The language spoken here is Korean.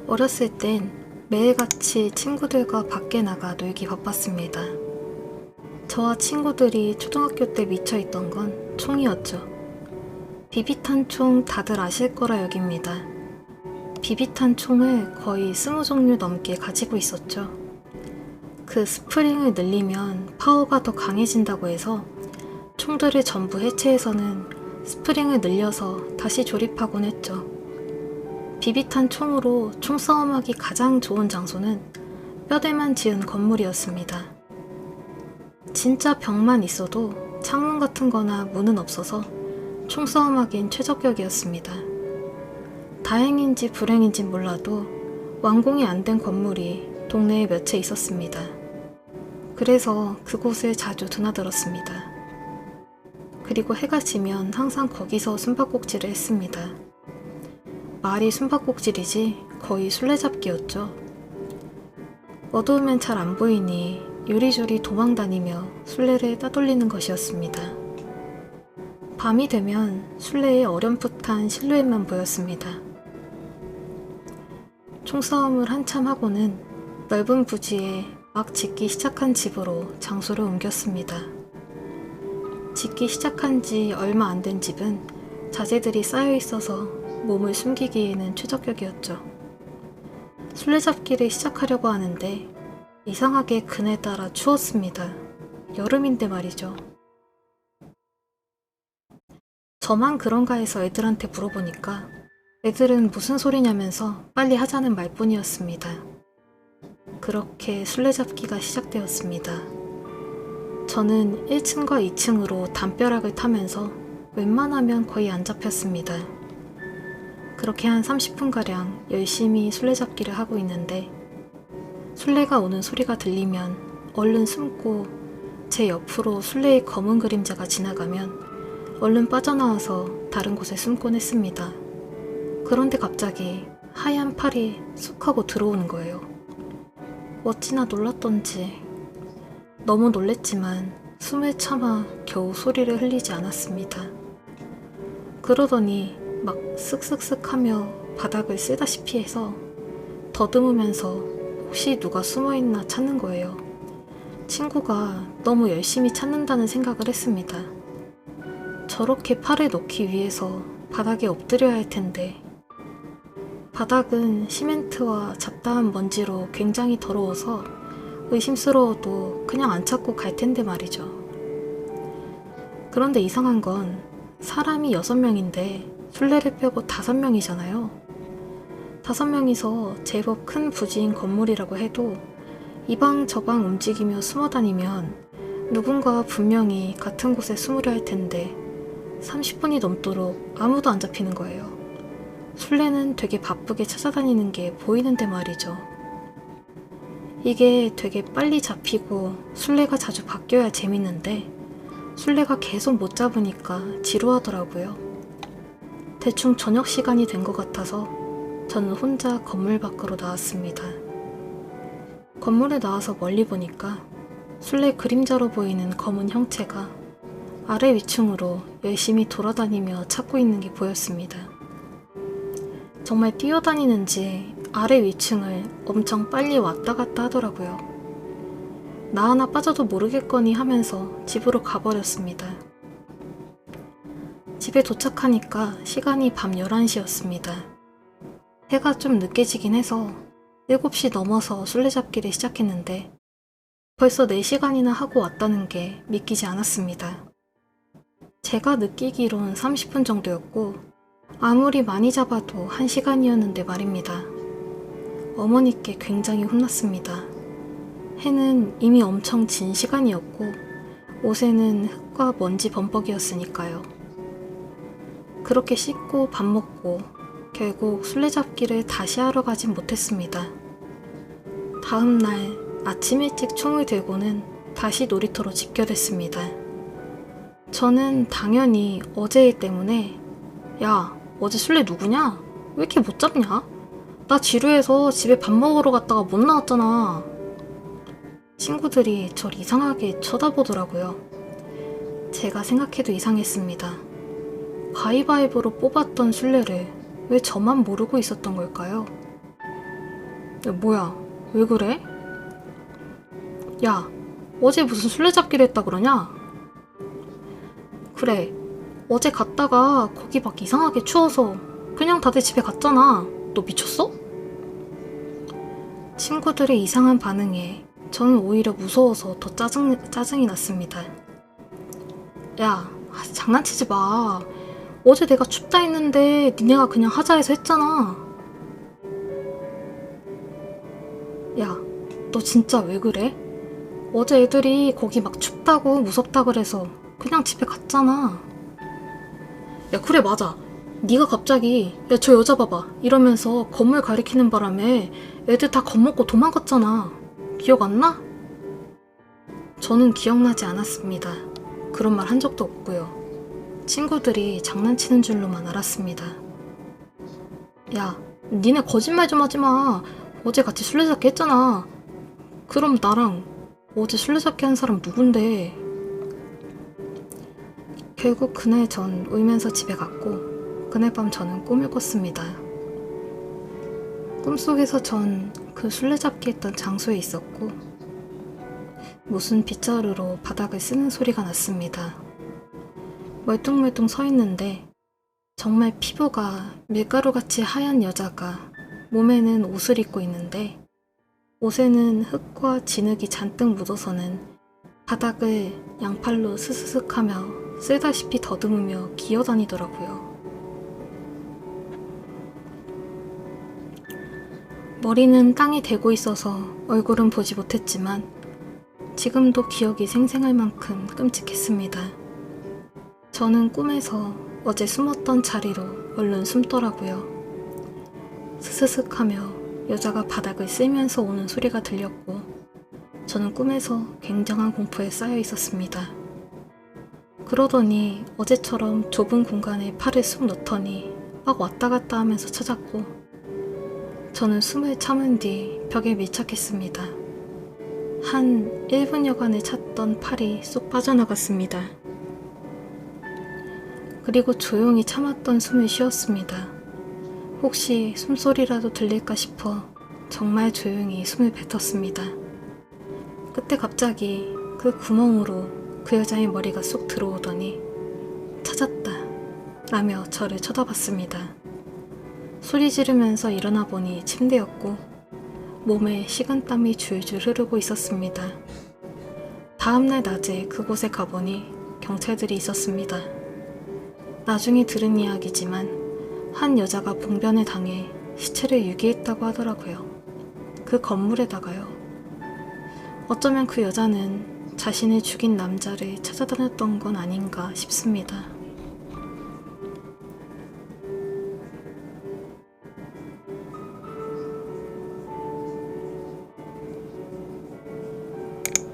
어렸을 땐 매일같이 친구들과 밖에 나가 놀기 바빴습니다. 저와 친구들이 초등학교 때 미쳐있던 건 총이었죠. 비비탄 총 다들 아실 거라 여깁니다. 비비탄 총을 거의 20종류 넘게 가지고 있었죠. 그 스프링을 늘리면 파워가 더 강해진다고 해서 총들을 전부 해체해서는 스프링을 늘려서 다시 조립하곤 했죠. 비비탄 총으로 총싸움하기 가장 좋은 장소는 뼈대만 지은 건물이었습니다. 진짜 벽만 있어도 창문 같은 거나 문은 없어서 총싸움하긴 최적격이었습니다. 다행인지 불행인지 몰라도 완공이 안 된 건물이 동네에 몇 채 있었습니다. 그래서 그곳을 자주 드나들었습니다. 그리고 해가 지면 항상 거기서 숨바꼭질을 했습니다. 말이 숨바꼭질이지 거의 술래잡기였죠. 어두우면 잘 안 보이니 요리조리 도망다니며 술래를 따돌리는 것이었습니다. 밤이 되면 술래의 어렴풋한 실루엣만 보였습니다. 총싸움을 한참 하고는 넓은 부지에 막 짓기 시작한 집으로 장소를 옮겼습니다. 짓기 시작한 지 얼마 안 된 집은 자재들이 쌓여 있어서 몸을 숨기기에는 최적격이었죠. 술래잡기를 시작하려고 하는데 이상하게 그날따라 추웠습니다. 여름인데 말이죠. 저만 그런가 해서 애들한테 물어보니까 애들은 무슨 소리냐면서 빨리 하자는 말뿐이었습니다. 그렇게 술래잡기가 시작되었습니다. 저는 1층과 2층으로 담벼락을 타면서 웬만하면 거의 안 잡혔습니다. 그렇게 한 30분가량 열심히 술래잡기를 하고 있는데 술래가 오는 소리가 들리면 얼른 숨고 제 옆으로 술래의 검은 그림자가 지나가면 얼른 빠져나와서 다른 곳에 숨곤 했습니다. 그런데 갑자기 하얀 팔이 쑥 하고 들어오는 거예요. 어찌나 놀랐던지 너무 놀랬지만 숨을 참아 겨우 소리를 흘리지 않았습니다. 그러더니 막 쓱쓱쓱 하며 바닥을 쓰다시피 해서 더듬으면서 혹시 누가 숨어있나 찾는 거예요. 친구가 너무 열심히 찾는다는 생각을 했습니다. 저렇게 팔을 놓기 위해서 바닥에 엎드려야 할 텐데 바닥은 시멘트와 잡다한 먼지로 굉장히 더러워서 의심스러워도 그냥 안 찾고 갈 텐데 말이죠. 그런데 이상한 건 사람이 6명인데 술래를 빼고 5명이잖아요. 5명이서 제법 큰 부지인 건물이라고 해도 이방 저방 움직이며 숨어다니면 누군가 분명히 같은 곳에 숨으려 할 텐데 30분이 넘도록 아무도 안 잡히는 거예요. 술래는 되게 바쁘게 찾아다니는 게 보이는데 말이죠. 이게 되게 빨리 잡히고 술래가 자주 바뀌어야 재밌는데 술래가 계속 못 잡으니까 지루하더라고요. 대충 저녁 시간이 된 것 같아서 저는 혼자 건물 밖으로 나왔습니다. 건물에 나와서 멀리 보니까 술래 그림자로 보이는 검은 형체가 아래 위층으로 열심히 돌아다니며 찾고 있는 게 보였습니다. 정말 뛰어다니는지 아래 위층을 엄청 빨리 왔다 갔다 하더라고요. 나 하나 빠져도 모르겠거니 하면서 집으로 가버렸습니다. 집에 도착하니까 시간이 밤 11시였습니다. 해가 좀 늦게 지긴 해서 7시 넘어서 술래잡기를 시작했는데 벌써 4시간이나 하고 왔다는 게 믿기지 않았습니다. 제가 느끼기론 30분 정도였고 아무리 많이 잡아도 1시간이었는데 말입니다. 어머니께 굉장히 혼났습니다. 해는 이미 엄청 진 시간이었고 옷에는 흙과 먼지 범벅이었으니까요. 그렇게 씻고 밥 먹고 결국 술래잡기를 다시 하러 가진 못했습니다. 다음날 아침 일찍 총을 들고는 다시 놀이터로 집결했습니다. 저는 당연히 어제 일 때문에 야, 어제 술래 누구냐? 왜 이렇게 못 잡냐? 나 지루해서 집에 밥 먹으러 갔다가 못 나왔잖아. 친구들이 절 이상하게 쳐다보더라고요. 제가 생각해도 이상했습니다. 가위바위보로 뽑았던 술래를 왜 저만 모르고 있었던 걸까요? 야, 뭐야? 왜 그래? 야, 어제 무슨 술래잡기를 했다 그러냐? 그래, 어제 갔다가 거기 막 이상하게 추워서 그냥 다들 집에 갔잖아. 너 미쳤어? 친구들의 이상한 반응에 저는 오히려 무서워서 더 짜증이 났습니다. 야, 장난치지 마. 어제 내가 춥다 했는데 니네가 그냥 하자 해서 했잖아. 야, 너 진짜 왜 그래? 어제 애들이 거기 막 춥다고 무섭다 그래서 그냥 집에 갔잖아. 야, 그래, 맞아. 네가 갑자기 야, 저 여자 봐봐 이러면서 건물 가리키는 바람에 애들 다 겁먹고 도망갔잖아. 기억 안 나? 저는 기억나지 않았습니다. 그런 말 한 적도 없고요. 친구들이 장난치는 줄로만 알았습니다. 야, 니네 거짓말 좀 하지 마. 어제 같이 술래잡기 했잖아. 그럼 나랑 어제 술래잡기 한 사람 누군데? 결국 그날 전 울면서 집에 갔고 그날 밤 저는 꿈을 꿨습니다. 꿈속에서 전 그 술래잡기 했던 장소에 있었고 무슨 빗자루로 바닥을 쓰는 소리가 났습니다. 멀뚱멀뚱 서 있는데 정말 피부가 밀가루같이 하얀 여자가 몸에는 옷을 입고 있는데 옷에는 흙과 진흙이 잔뜩 묻어서는 바닥을 양팔로 스스슥 하며 쓸다시피 더듬으며 기어다니더라고요. 머리는 땅에 대고 있어서 얼굴은 보지 못했지만 지금도 기억이 생생할 만큼 끔찍했습니다. 저는 꿈에서 어제 숨었던 자리로 얼른 숨더라고요. 스스슥 하며 여자가 바닥을 쓸면서 오는 소리가 들렸고 저는 꿈에서 굉장한 공포에 쌓여 있었습니다. 그러더니 어제처럼 좁은 공간에 팔을 쑥 넣더니 막 왔다 갔다 하면서 찾았고 저는 숨을 참은 뒤 벽에 밀착했습니다. 한 1분여간을 찾던 팔이 쏙 빠져나갔습니다. 그리고 조용히 참았던 숨을 쉬었습니다. 혹시 숨소리라도 들릴까 싶어 정말 조용히 숨을 뱉었습니다. 그때 갑자기 그 구멍으로 그 여자의 머리가 쏙 들어오더니 찾았다 라며 저를 쳐다봤습니다. 소리 지르면서 일어나 보니 침대였고 몸에 식은땀이 줄줄 흐르고 있었습니다. 다음날 낮에 그곳에 가보니 경찰들이 있었습니다. 나중에 들은 이야기지만 한 여자가 봉변을 당해 시체를 유기했다고 하더라고요. 그 건물에다가요. 어쩌면 그 여자는 자신을 죽인 남자를 찾아다녔던 건 아닌가 싶습니다.